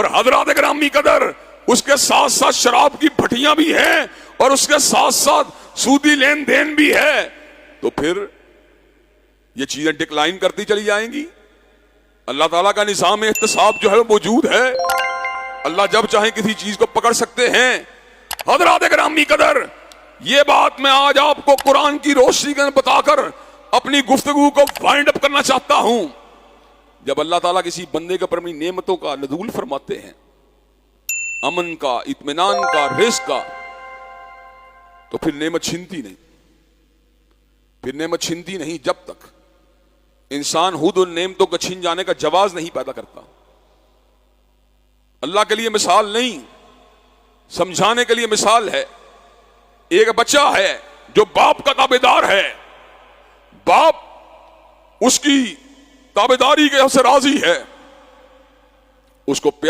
और हजरात ग्रामी कदर उसके साथ साथ शराब की भट्टियां भी हैं और उसके साथ साथ सूदी लेन देन भी है, तो फिर ये चीजें डिक्लाइन करती चली जाएंगी। अल्लाह ताला का निज़ाम एहतिसाब जो है मौजूद है। अल्लाह जब चाहे किसी चीज को पकड़ सकते हैं। हजरात ग्रामी कदर, ये बात मैं आज आपको कुरान की रोशनी में बताकर अपनी गुफ्तगू को वाइंड अप करना चाहता हूं। जब अल्लाह ताला किसी बंदे के ऊपर अपनी नेमतों का नज़ूल फरमाते हैं, अमन का, इत्मीनान का, रिज़्क़ का, तो फिर नेमत छिनती नहीं। फिर नेमत छिनती नहीं जब तक इंसान खुद उन नेमतों को छीन जाने का जवाज नहीं पैदा करता। अल्लाह के लिए मिसाल नहीं, समझाने के लिए मिसाल है। एक बच्चा है जो बाप का ताबेदार है, बाप उसकी ताबेदारी के से राजी है, उसको